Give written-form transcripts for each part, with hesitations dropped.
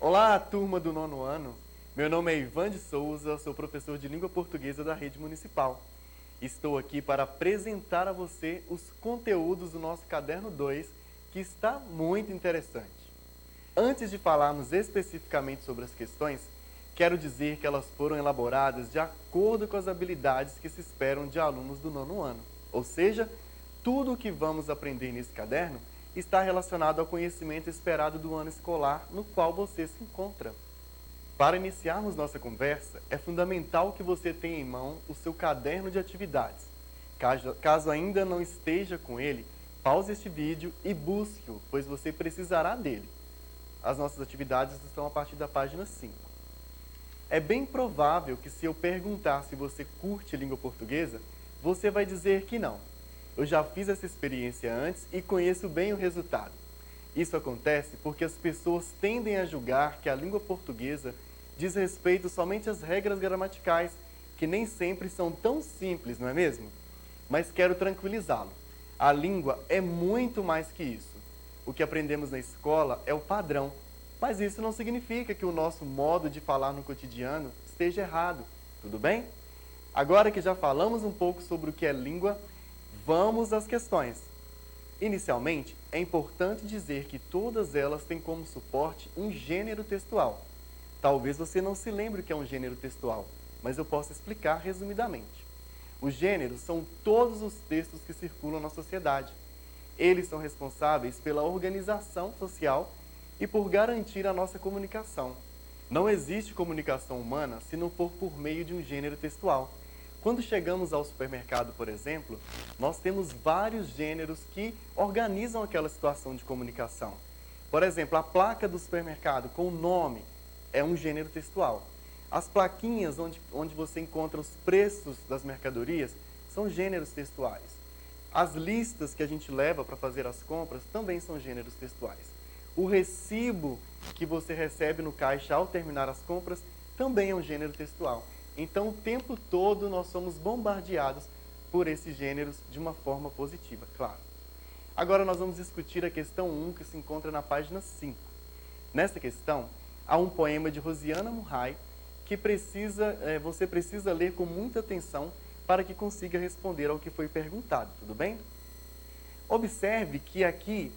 Olá, turma do nono ano. Meu nome é Ivan de Souza, sou professor de língua portuguesa da rede municipal. Estou aqui para apresentar a você os conteúdos do nosso caderno 2, que está muito interessante. Antes de falarmos especificamente sobre as questões, quero dizer que elas foram elaboradas de acordo com as habilidades que se esperam de alunos do nono ano. Ou seja, tudo o que vamos aprender nesse caderno está relacionado ao conhecimento esperado do ano escolar no qual você se encontra. Para iniciarmos nossa conversa, é fundamental que você tenha em mão o seu caderno de atividades. Caso ainda não esteja com ele, pause este vídeo e busque-o, pois você precisará dele. As nossas atividades estão a partir da página 5. É bem provável que, se eu perguntar se você curte língua portuguesa, você vai dizer que não. Eu já fiz essa experiência antes e conheço bem o resultado. Isso acontece porque as pessoas tendem a julgar que a língua portuguesa diz respeito somente às regras gramaticais, que nem sempre são tão simples, não é mesmo? Mas quero tranquilizá-lo. A língua é muito mais que isso. O que aprendemos na escola é o padrão, mas isso não significa que o nosso modo de falar no cotidiano esteja errado, tudo bem? Agora que já falamos um pouco sobre o que é língua, vamos às questões. Inicialmente, é importante dizer que todas elas têm como suporte um gênero textual. Talvez você não se lembre o que é um gênero textual, mas eu posso explicar resumidamente. Os gêneros são todos os textos que circulam na sociedade. Eles são responsáveis pela organização social e por garantir a nossa comunicação. Não existe comunicação humana se não for por meio de um gênero textual. Quando chegamos ao supermercado, por exemplo, nós temos vários gêneros que organizam aquela situação de comunicação. Por exemplo, a placa do supermercado com o nome é um gênero textual. As plaquinhas onde você encontra os preços das mercadorias são gêneros textuais. As listas que a gente leva para fazer as compras também são gêneros textuais. O recibo que você recebe no caixa ao terminar as compras também é um gênero textual. Então, o tempo todo nós somos bombardeados por esses gêneros de uma forma positiva, claro. Agora nós vamos discutir a questão 1, que se encontra na página 5. Nessa questão, há um poema de Rosiana Murray que você precisa ler com muita atenção para que consiga responder ao que foi perguntado, tudo bem? Observe que aqui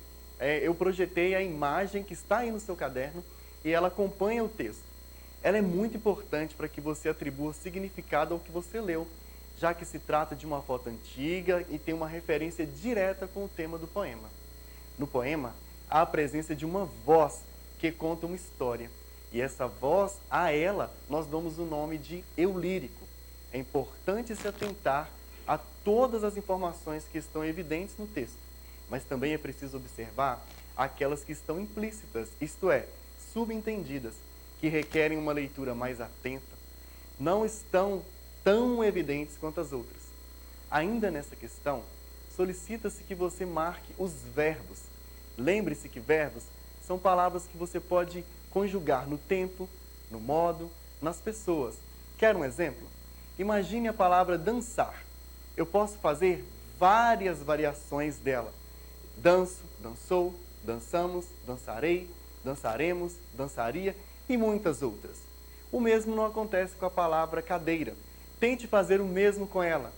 eu projetei a imagem que está aí no seu caderno e ela acompanha o texto. Ela é muito importante para que você atribua significado ao que você leu, já que se trata de uma foto antiga e tem uma referência direta com o tema do poema. No poema, há a presença de uma voz que conta uma história. E essa voz, a ela, nós damos o nome de eu lírico. É importante se atentar a todas as informações que estão evidentes no texto, mas também é preciso observar aquelas que estão implícitas, isto é, subentendidas, que requerem uma leitura mais atenta, não estão tão evidentes quanto as outras. Ainda nessa questão, solicita-se que você marque os verbos. Lembre-se que verbos são palavras que você pode conjugar no tempo, no modo, nas pessoas. Quer um exemplo? Imagine a palavra dançar. Eu posso fazer várias variações dela. Danço, dançou, dançamos, dançarei, dançaremos, dançaria e muitas outras. O mesmo não acontece com a palavra cadeira. Tente fazer o mesmo com ela.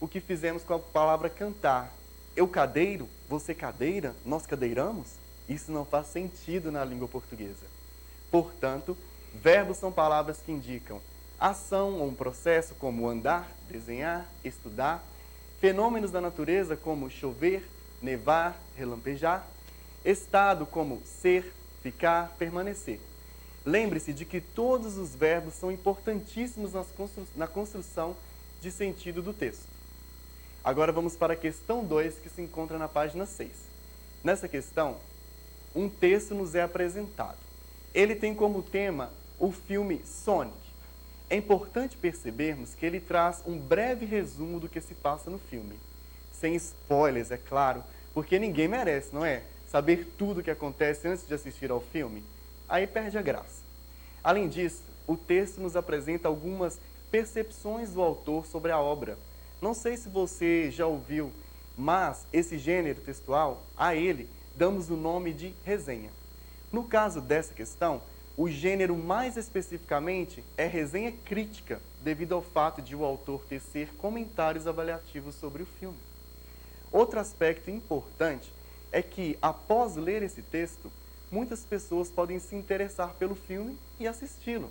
O que fizemos com a palavra cantar. Eu cadeiro, você cadeira, nós cadeiramos? Isso não faz sentido na língua portuguesa. Portanto, verbos são palavras que indicam ação ou um processo como andar, desenhar, estudar, fenômenos da natureza como chover, nevar, relampejar, estado como ser, ficar, permanecer. Lembre-se de que todos os verbos são importantíssimos na construção de sentido do texto. Agora vamos para a questão 2, que se encontra na página 6. Nessa questão, um texto nos é apresentado. Ele tem como tema o filme Sonic. É importante percebermos que ele traz um breve resumo do que se passa no filme. Sem spoilers, é claro, porque ninguém merece, não é? Saber tudo o que acontece antes de assistir ao filme. Aí perde a graça. Além disso, o texto nos apresenta algumas percepções do autor sobre a obra. Não sei se você já ouviu, mas esse gênero textual, a ele, damos o nome de resenha. No caso dessa questão, O gênero mais especificamente é resenha crítica, devido ao fato de o autor tecer comentários avaliativos sobre o filme. Outro aspecto importante é que, após ler esse texto, muitas pessoas podem se interessar pelo filme e assisti-lo.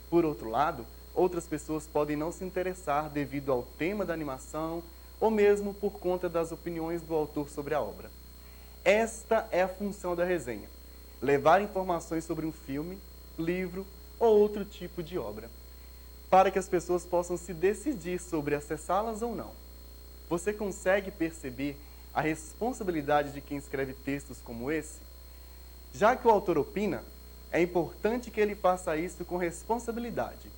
Por outro lado, outras pessoas podem não se interessar devido ao tema da animação ou mesmo por conta das opiniões do autor sobre a obra. Esta é a função da resenha: levar informações sobre um filme, livro ou outro tipo de obra, para que as pessoas possam se decidir sobre acessá-las ou não. Você consegue perceber a responsabilidade de quem escreve textos como esse? Já que o autor opina, é importante que ele faça isso com responsabilidade.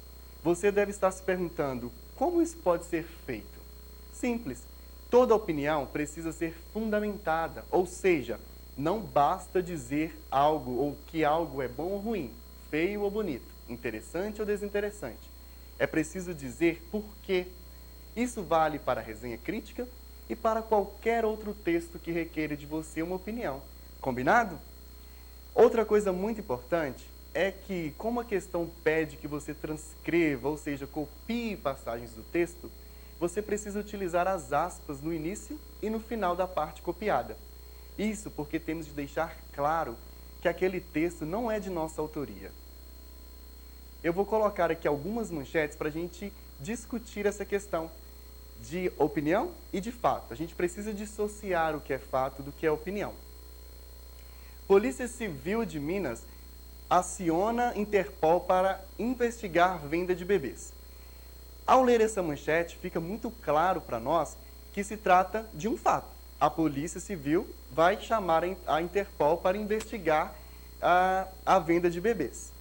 Você deve estar se perguntando, como isso pode ser feito? Simples. Toda opinião precisa ser fundamentada, ou seja, não basta dizer algo ou que algo é bom ou ruim, feio ou bonito, interessante ou desinteressante. É preciso dizer por quê. Isso vale para a resenha crítica e para qualquer outro texto que requeira de você uma opinião. Combinado? Outra coisa muito importante é que, como a questão pede que você transcreva, ou seja, copie passagens do texto, você precisa utilizar as aspas no início e no final da parte copiada. Isso porque temos de deixar claro que aquele texto não é de nossa autoria. Eu vou colocar aqui algumas manchetes para a gente discutir essa questão de opinião e de fato. A gente precisa dissociar o que é fato do que é opinião. Polícia Civil de Minas aciona Interpol para investigar venda de bebês. Ao ler essa manchete, fica muito claro para nós que se trata de um fato. A Polícia Civil vai chamar a Interpol para investigar a venda de bebês.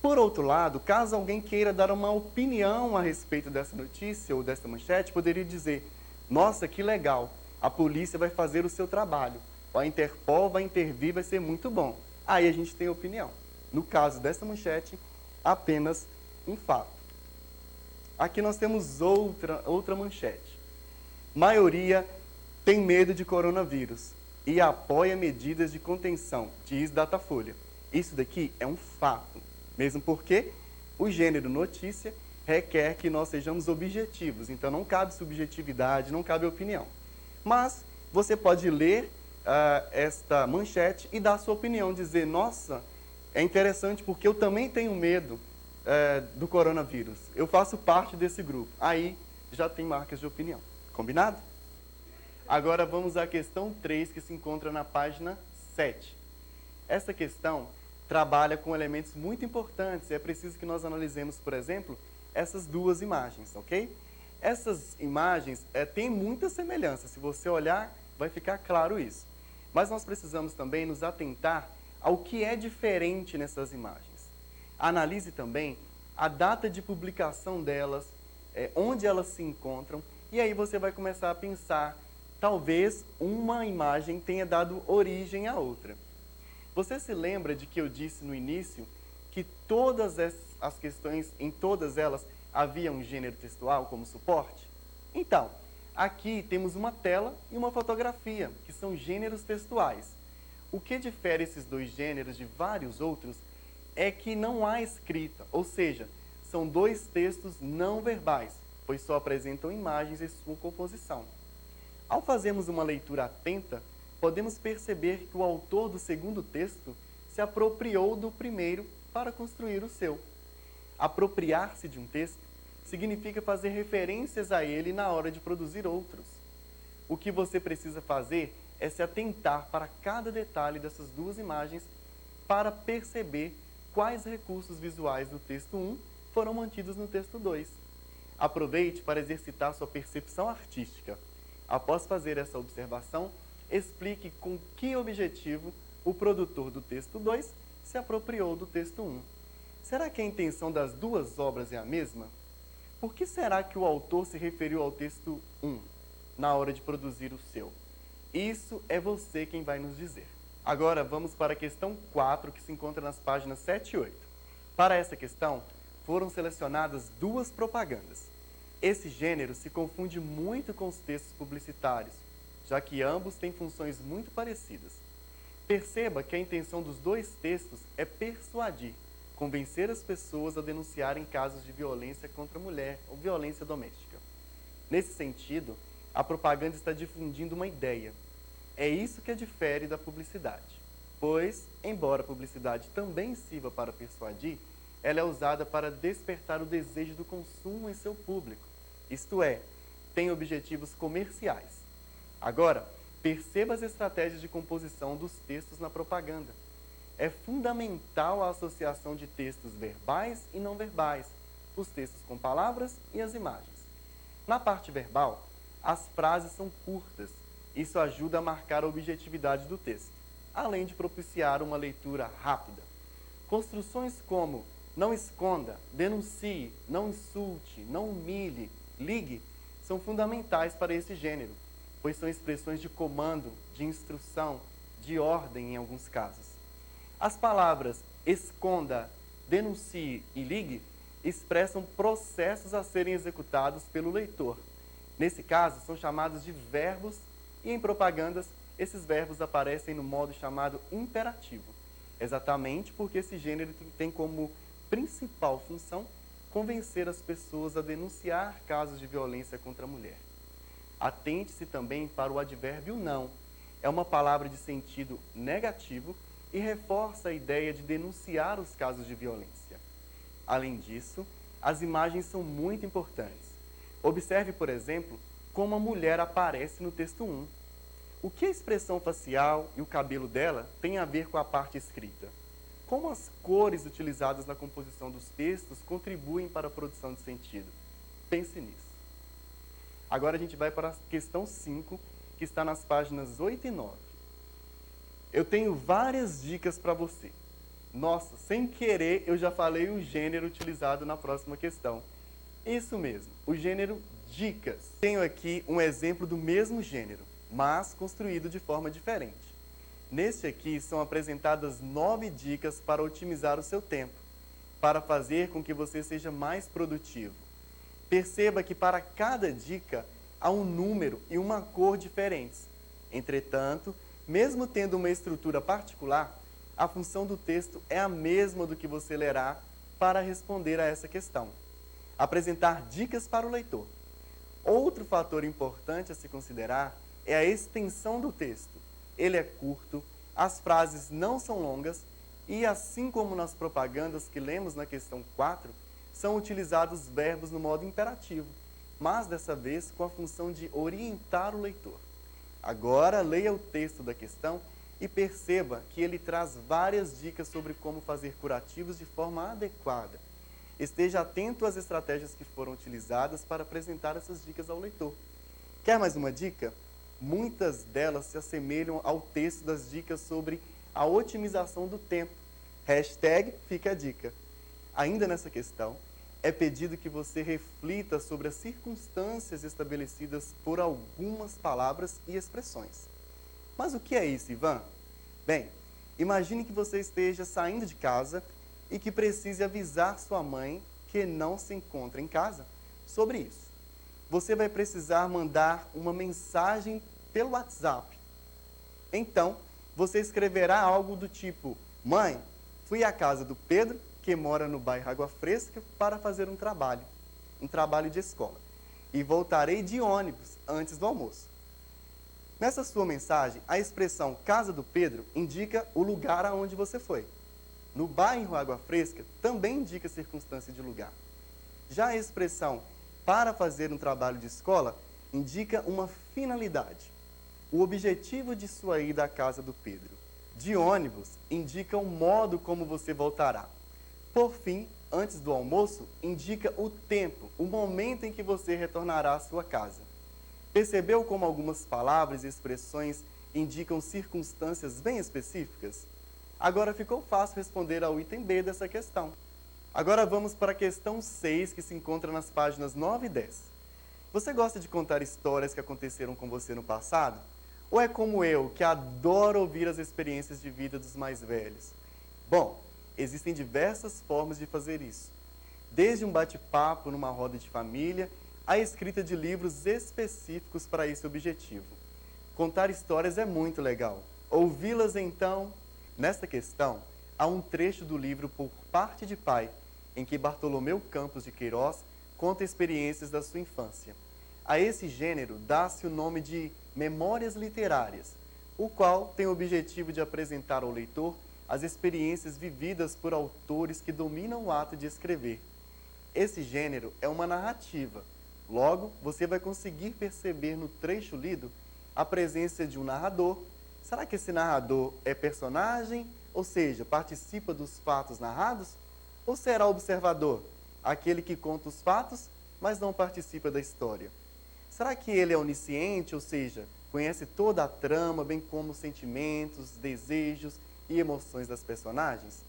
Por outro lado, caso alguém queira dar uma opinião a respeito dessa notícia ou dessa manchete, poderia dizer: nossa, que legal, a polícia vai fazer o seu trabalho, a Interpol vai intervir, vai ser muito bom. Aí a gente tem opinião. No caso dessa manchete, apenas um fato. Aqui nós temos outra manchete. Maioria tem medo de coronavírus e apoia medidas de contenção, diz Datafolha. Isso daqui é um fato, mesmo porque o gênero notícia requer que nós sejamos objetivos, então não cabe subjetividade, não cabe opinião. Mas você pode ler esta manchete e dar a sua opinião, dizer: nossa, é interessante porque eu também tenho medo do coronavírus, eu faço parte desse grupo. Aí já tem marcas de opinião. Combinado? Agora vamos à questão 3, que se encontra na página 7. Essa questão trabalha com elementos muito importantes e é preciso que nós analisemos, por exemplo, essas duas imagens, ok? Essas imagens têm muita semelhança, se você olhar vai ficar claro isso. Mas nós precisamos também nos atentar ao que é diferente nessas imagens. Analise também a data de publicação delas, onde elas se encontram, e aí você vai começar a pensar, talvez uma imagem tenha dado origem à outra. Você se lembra de que eu disse no início que todas as questões, em todas elas, havia um gênero textual como suporte? Então, aqui temos uma tela e uma fotografia, que são gêneros textuais. O que difere esses dois gêneros de vários outros é que não há escrita, ou seja, são dois textos não verbais, pois só apresentam imagens e sua composição. Ao fazermos uma leitura atenta, podemos perceber que o autor do segundo texto se apropriou do primeiro para construir o seu. Apropriar-se de um texto significa fazer referências a ele na hora de produzir outros. O que você precisa fazer é se atentar para cada detalhe dessas duas imagens para perceber quais recursos visuais do texto 1 foram mantidos no texto 2. Aproveite para exercitar sua percepção artística. Após fazer essa observação, explique com que objetivo o produtor do texto 2 se apropriou do texto 1. Será que a intenção das duas obras é a mesma? Por que será que o autor se referiu ao texto 1 na hora de produzir o seu? Isso é você quem vai nos dizer. Agora vamos para a questão 4, que se encontra nas páginas 7 e 8. Para essa questão, foram selecionadas duas propagandas. Esse gênero se confunde muito com os textos publicitários, já que ambos têm funções muito parecidas. Perceba que a intenção dos dois textos é persuadir, convencer as pessoas a denunciarem casos de violência contra a mulher ou violência doméstica. Nesse sentido, a propaganda está difundindo uma ideia. É isso que a difere da publicidade, pois, embora a publicidade também sirva para persuadir, ela é usada para despertar o desejo do consumo em seu público, isto é, tem objetivos comerciais. Agora, perceba as estratégias de composição dos textos na propaganda. É fundamental a associação de textos verbais e não verbais, os textos com palavras e as imagens. Na parte verbal, as frases são curtas. Isso ajuda a marcar a objetividade do texto, além de propiciar uma leitura rápida. Construções como não esconda, denuncie, não insulte, não humilhe, ligue, são fundamentais para esse gênero, pois são expressões de comando, de instrução, de ordem em alguns casos. As palavras esconda, denuncie e ligue expressam processos a serem executados pelo leitor. Nesse caso, são chamados de verbos e em propagandas, esses verbos aparecem no modo chamado imperativo, exatamente porque esse gênero tem como principal função convencer as pessoas a denunciar casos de violência contra a mulher. Atente-se também para o advérbio não. É uma palavra de sentido negativo e reforça a ideia de denunciar os casos de violência. Além disso, as imagens são muito importantes. Observe, por exemplo, como a mulher aparece no texto 1. O que a expressão facial e o cabelo dela têm a ver com a parte escrita? Como as cores utilizadas na composição dos textos contribuem para a produção de sentido? Pense nisso. Agora a gente vai para a questão 5, que está nas páginas 8 e 9. Eu tenho várias dicas para você. Nossa, sem querer eu já falei o gênero utilizado na próxima questão. Isso mesmo, o gênero dicas. Tenho aqui um exemplo do mesmo gênero, mas construído de forma diferente. Neste aqui são apresentadas 9 dicas para otimizar o seu tempo, para fazer com que você seja mais produtivo. Perceba que para cada dica há um número e uma cor diferentes. Entretanto, mesmo tendo uma estrutura particular, a função do texto é a mesma do que você lerá para responder a essa questão. Apresentar dicas para o leitor. Outro fator importante a se considerar é a extensão do texto. Ele é curto, as frases não são longas e, assim como nas propagandas que lemos na questão 4, são utilizados verbos no modo imperativo, mas dessa vez com a função de orientar o leitor. Agora, leia o texto da questão e perceba que ele traz várias dicas sobre como fazer curativos de forma adequada. Esteja atento às estratégias que foram utilizadas para apresentar essas dicas ao leitor. Quer mais uma dica? Muitas delas se assemelham ao texto das dicas sobre a otimização do tempo. Hashtag fica a dica. Ainda nessa questão, é pedido que você reflita sobre as circunstâncias estabelecidas por algumas palavras e expressões. Mas o que é isso, Ivan? Bem, imagine que você esteja saindo de casa e que precise avisar sua mãe que não se encontra em casa sobre isso. Você vai precisar mandar uma mensagem pelo WhatsApp. Então, você escreverá algo do tipo: mãe, fui à casa do Pedro, que mora no bairro Água Fresca, para fazer um trabalho de escola, e voltarei de ônibus antes do almoço. Nessa sua mensagem, a expressão casa do Pedro indica o lugar aonde você foi. No bairro Água Fresca também indica circunstância de lugar. Já a expressão para fazer um trabalho de escola indica uma finalidade, o objetivo de sua ida à casa do Pedro. De ônibus indica o modo como você voltará. Por fim, antes do almoço, indica o tempo, o momento em que você retornará à sua casa. Percebeu como algumas palavras e expressões indicam circunstâncias bem específicas? Agora ficou fácil responder ao item B dessa questão. Agora vamos para a questão 6, que se encontra nas páginas 9 e 10. Você gosta de contar histórias que aconteceram com você no passado? Ou é como eu, que adoro ouvir as experiências de vida dos mais velhos? Bom, existem diversas formas de fazer isso. Desde um bate-papo numa roda de família, a escrita de livros específicos para esse objetivo. Contar histórias é muito legal. Ouvi-las, então. Nesta questão, há um trecho do livro Por Parte de Pai, em que Bartolomeu Campos de Queiroz conta experiências da sua infância. A esse gênero dá-se o nome de Memórias Literárias, o qual tem o objetivo de apresentar ao leitor as experiências vividas por autores que dominam o ato de escrever. Esse gênero é uma narrativa. Logo, você vai conseguir perceber no trecho lido a presença de um narrador. Será que esse narrador é personagem, ou seja, participa dos fatos narrados? Ou será observador, aquele que conta os fatos, mas não participa da história? Será que ele é onisciente, ou seja, conhece toda a trama, bem como os sentimentos, desejos e emoções das personagens?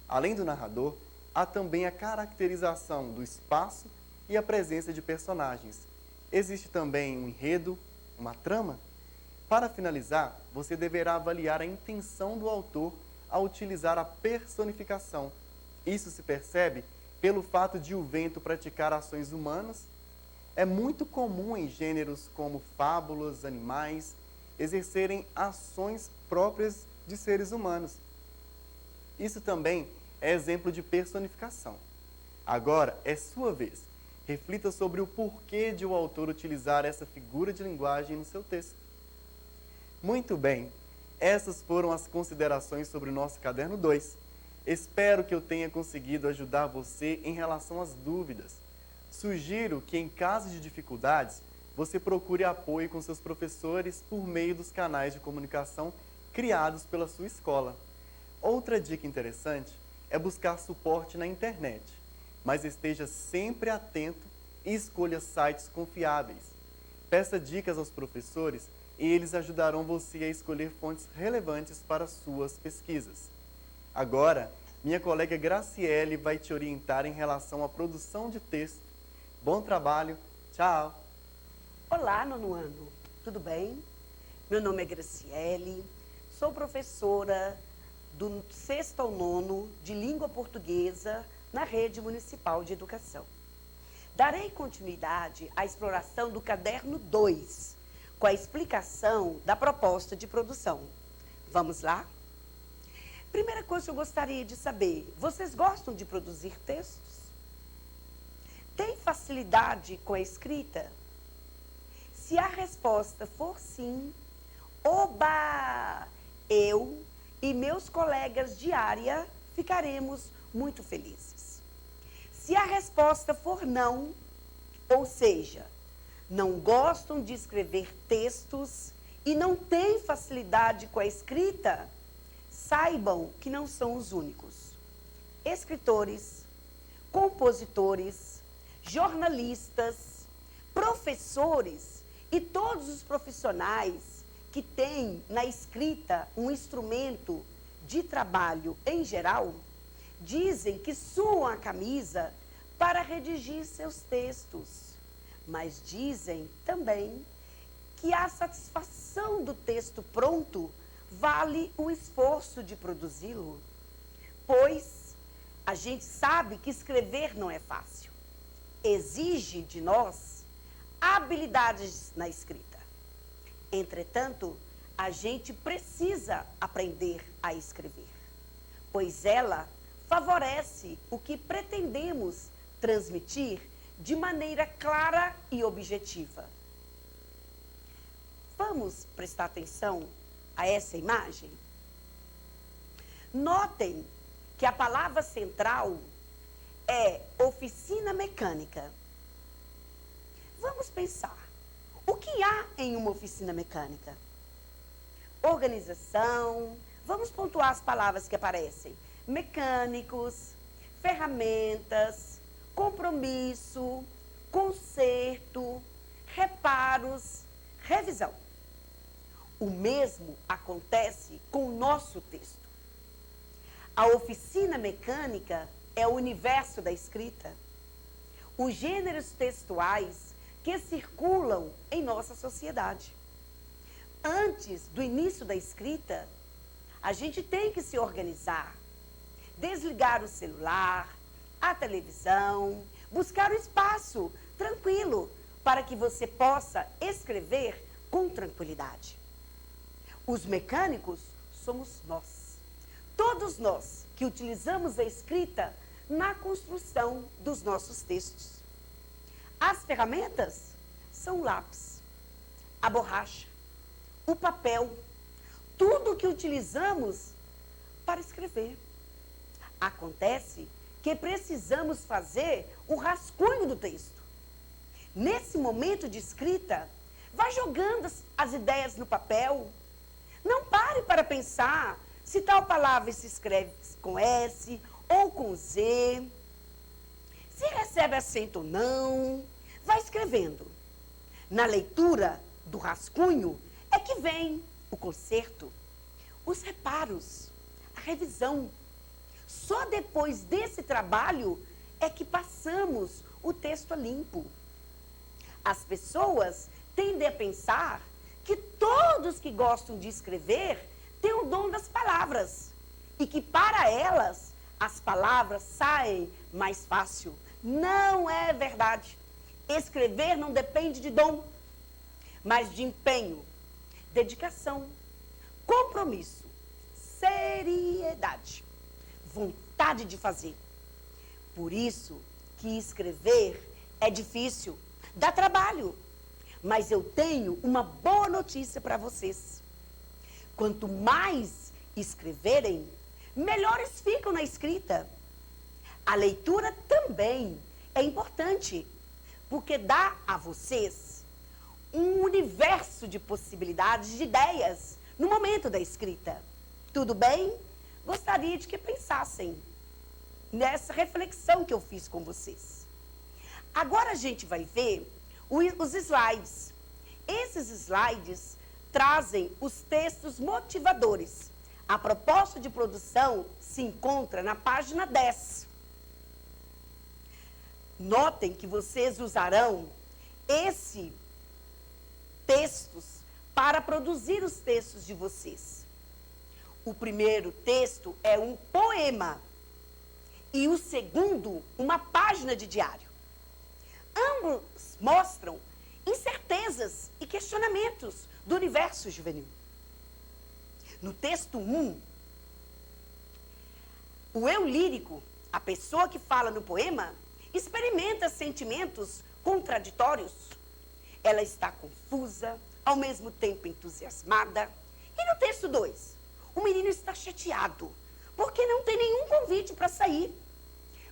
Além do narrador, há também a caracterização do espaço e a presença de personagens. Existe também um enredo, uma trama? Para finalizar, você deverá avaliar a intenção do autor ao utilizar a personificação. Isso se percebe pelo fato de o vento praticar ações humanas. É muito comum em gêneros como fábulas, animais, exercerem ações próprias de seres humanos. Isso também é exemplo de personificação. Agora é sua vez. Reflita sobre o porquê de o autor utilizar essa figura de linguagem no seu texto. Muito bem, essas foram as considerações sobre o nosso Caderno 2. Espero que eu tenha conseguido ajudar você em relação às dúvidas. Sugiro que, em caso de dificuldades, você procure apoio com seus professores por meio dos canais de comunicação criados pela sua escola. Outra dica interessante é buscar suporte na internet, mas esteja sempre atento e escolha sites confiáveis. Peça dicas aos professores e eles ajudarão você a escolher fontes relevantes para suas pesquisas. Agora, minha colega Graciele vai te orientar em relação à produção de texto. Bom trabalho, tchau! Olá, nono ano, tudo bem? Meu nome é Graciele, sou professora do 6º ao 9º de Língua Portuguesa na Rede Municipal de Educação. Darei continuidade à exploração do Caderno 2, com a explicação da proposta de produção. Vamos lá? Primeira coisa que eu gostaria de saber, vocês gostam de produzir textos? Tem facilidade com a escrita? Se a resposta for sim, oba! Eu e meus colegas de área ficaremos muito felizes. Se a resposta for não, ou seja, não gostam de escrever textos e não têm facilidade com a escrita, saibam que não são os únicos. Escritores, compositores, jornalistas, professores e todos os profissionais que têm na escrita um instrumento de trabalho em geral, dizem que suam a camisa para redigir seus textos, mas dizem também que a satisfação do texto pronto vale o esforço de produzi-lo, pois a gente sabe que escrever não é fácil. Exige de nós habilidades na escrita. Entretanto, a gente precisa aprender a escrever, pois ela favorece o que pretendemos transmitir de maneira clara e objetiva. Vamos prestar atenção a essa imagem? Notem que a palavra central é oficina mecânica. Vamos pensar, o que há em uma oficina mecânica? Organização, vamos pontuar as palavras que aparecem. Mecânicos, ferramentas, compromisso, conserto, reparos, revisão. O mesmo acontece com o nosso texto. A oficina mecânica é o universo da escrita. Os gêneros textuais que circulam em nossa sociedade. Antes do início da escrita, a gente tem que se organizar, desligar o celular, a televisão, buscar um espaço tranquilo para que você possa escrever com tranquilidade. Os mecânicos somos nós. todos nós que utilizamos a escrita na construção dos nossos textos. As ferramentas são o lápis, a borracha, o papel, tudo que utilizamos para escrever. Acontece que precisamos fazer o rascunho do texto. Nesse momento de escrita, vai jogando as ideias no papel. Não pare para pensar se tal palavra se escreve com S ou com Z, se recebe acento ou não. Vai escrevendo. Na leitura do rascunho é que vem o conserto, os reparos, a revisão. Só depois desse trabalho é que passamos o texto a limpo. As pessoas tendem a pensar que todos que gostam de escrever têm o dom das palavras e que para elas as palavras saem mais fácil. Não é verdade. Escrever não depende de dom, mas de empenho, dedicação, compromisso, seriedade, vontade de fazer. Por isso que escrever é difícil, dá trabalho. Mas eu tenho uma boa notícia para vocês. Quanto mais escreverem, melhores ficam na escrita. A leitura também é importante, porque dá a vocês um universo de possibilidades, de ideias, no momento da escrita. Tudo bem? Gostaria de que pensassem nessa reflexão que eu fiz com vocês. Agora a gente vai ver os slides. Esses slides trazem os textos motivadores. A proposta de produção se encontra na página 10. Notem que vocês usarão esses textos para produzir os textos de vocês. O primeiro texto é um poema e o segundo, uma página de diário. Ambos mostram incertezas e questionamentos do universo juvenil. No texto 1, o eu lírico, a pessoa que fala no poema, experimenta sentimentos contraditórios. Ela está confusa, ao mesmo tempo entusiasmada. E no texto 2, o menino está chateado, porque não tem nenhum convite para sair.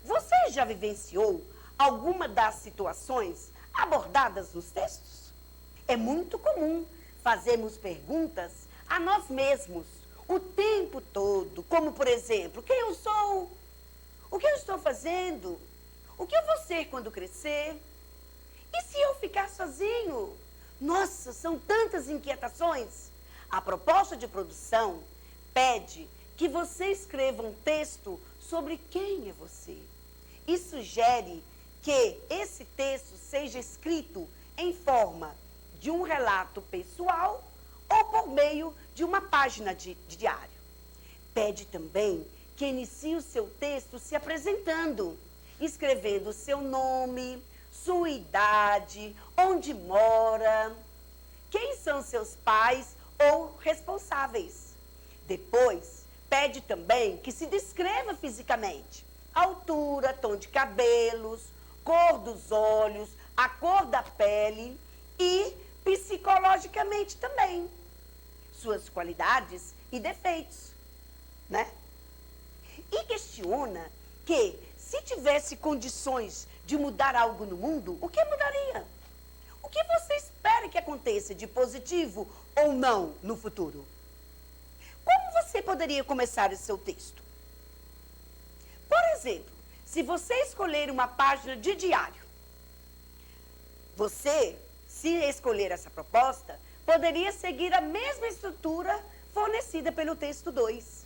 Você já vivenciou alguma das situações abordadas nos textos? É muito comum fazermos perguntas a nós mesmos o tempo todo, como por exemplo, quem eu sou? O que eu estou fazendo? O que eu vou ser quando crescer? E se eu ficar sozinho? Nossa, são tantas inquietações. A proposta de produção pede que você escreva um texto sobre quem é você e sugere que esse texto seja escrito em forma de um relato pessoal ou por meio de uma página de diário. Pede também que inicie o seu texto se apresentando, escrevendo o seu nome, sua idade, onde mora, quem são seus pais ou responsáveis. Depois, pede também que se descreva fisicamente: altura, tom de cabelos, cor dos olhos, a cor da pele e psicologicamente também, suas qualidades e defeitos, né? E questiona que, se tivesse condições de mudar algo no mundo, o que mudaria? O que você espera que aconteça de positivo ou não no futuro? Como você poderia começar esse seu texto? Por exemplo, se você escolher uma página de diário, você, se escolher essa proposta, poderia seguir a mesma estrutura fornecida pelo texto 2.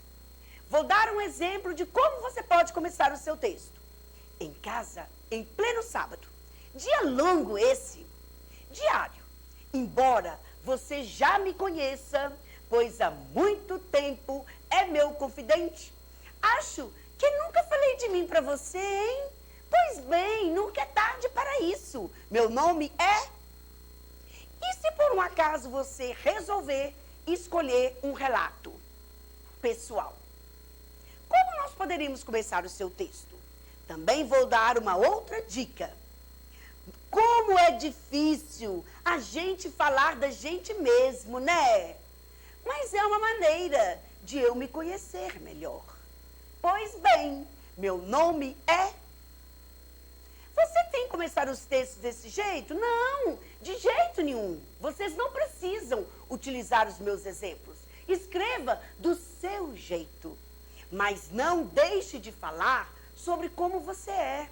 Vou dar um exemplo de como você pode começar o seu texto. Em casa, em pleno sábado. Dia longo esse. Diário. Embora você já me conheça, pois há muito tempo é meu confidente. Acho que nunca falei de mim para você, hein? Pois bem, nunca é tarde para isso. Meu nome é... E se por um acaso você resolver escolher um relato pessoal? nós poderíamos começar o seu texto. Também vou dar uma outra dica. Como é difícil a gente falar da gente mesmo, né? Mas é uma maneira de eu me conhecer melhor. Pois bem, meu nome é... Você tem que começar os textos desse jeito? Não, de jeito nenhum. Vocês não precisam utilizar os meus exemplos. Escreva do seu jeito. Mas não deixe de falar sobre como você é.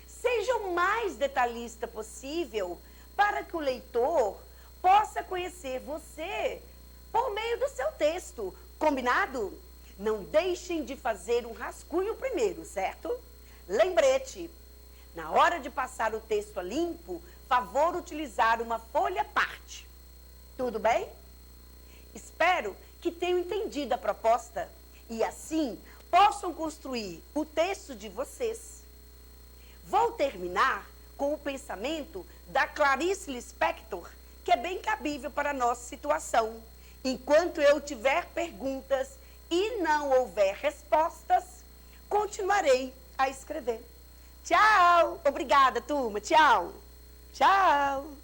Seja o mais detalhista possível para que o leitor possa conhecer você por meio do seu texto. Combinado? Não deixem de fazer um rascunho primeiro, certo? Lembrete, na hora de passar o texto a limpo, favor utilizar uma folha parte. Tudo bem? Espero que tenham entendido a proposta e assim possam construir o texto de vocês. Vou terminar com o pensamento da Clarice Lispector, que é bem cabível para a nossa situação. Enquanto eu tiver perguntas e não houver respostas, continuarei a escrever. Tchau! Obrigada, turma. Tchau! Tchau!